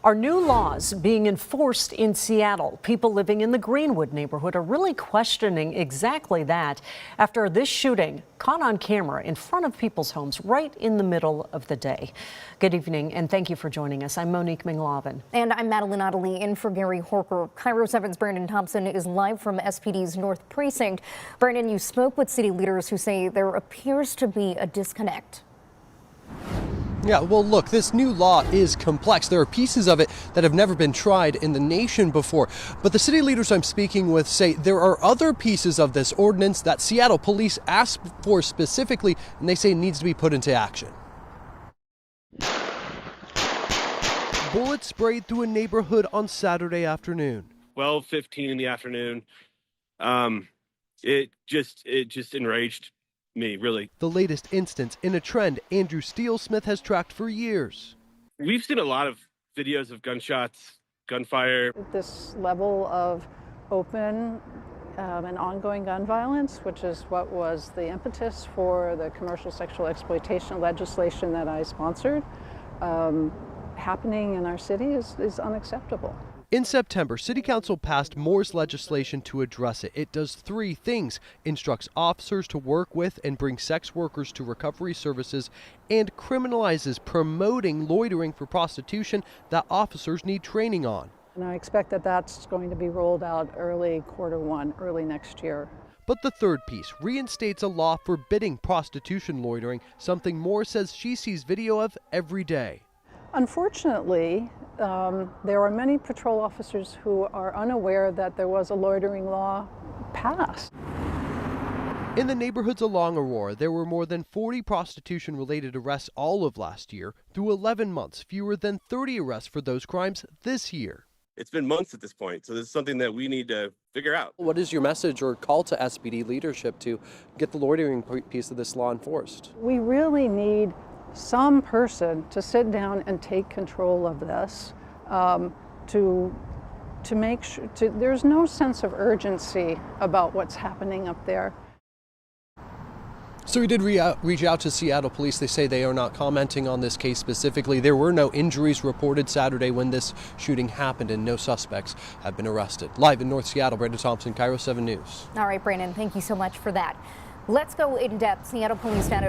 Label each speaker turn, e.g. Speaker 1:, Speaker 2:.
Speaker 1: Are new laws being enforced in Seattle? People living in the Greenwood neighborhood are really questioning exactly that after this shooting caught on camera in front of people's homes right in the middle of the day. Good evening and thank you for joining us. I'm Monique Minglavin.
Speaker 2: And I'm Madeline Ottley in for Gary Horker. KIRO 7's Brandon Thompson is live from SPD's North Precinct. Brandon, you spoke with city leaders who say there appears to be a disconnect.
Speaker 3: Yeah, well, look, this new law is complex. There are pieces of it that have never been tried in the nation before. But the city leaders I'm speaking with say there are other pieces of this ordinance that Seattle police asked for specifically, and they say it needs to be put into action. Bullets sprayed through a neighborhood on Saturday afternoon.
Speaker 4: 12:15 in the afternoon. It just enraged me, really.
Speaker 3: The latest instance in a trend Andrew Steele-Smith has tracked for years.
Speaker 4: We've seen a lot of videos of gunshots, gunfire.
Speaker 5: This level of open and ongoing gun violence, which is what was the impetus for the commercial sexual exploitation legislation that I sponsored, happening in our city is unacceptable.
Speaker 3: In September, City Council passed Moore's legislation to address it. It does three things: instructs officers to work with and bring sex workers to recovery services, and criminalizes promoting loitering for prostitution that officers need training on.
Speaker 5: And I expect that that's going to be rolled out early Q1, early next year.
Speaker 3: But the third piece reinstates a law forbidding prostitution loitering, something Moore says she sees video of every day.
Speaker 5: Unfortunately, there are many patrol officers who are unaware that there was a loitering law passed.
Speaker 3: In the neighborhoods along Aurora, there were more than 40 prostitution-related arrests all of last year. Through 11 months, fewer than 30 arrests for those crimes this year.
Speaker 4: It's been months at this point, so this is something that we need to figure out.
Speaker 3: What is your message or call to SPD leadership to get the loitering piece of this law enforced?
Speaker 5: We really need some person to sit down and take control of this, to make sure there's no sense of urgency about what's happening up there.
Speaker 3: So we did reach out to Seattle police. They say they are not commenting on this case specifically. There were no injuries reported Saturday when this shooting happened, and no suspects have been arrested. Live in North Seattle, Brandon Thompson, KIRO 7 News.
Speaker 2: All right, Brandon, thank you so much for that. Let's go in depth. Seattle police data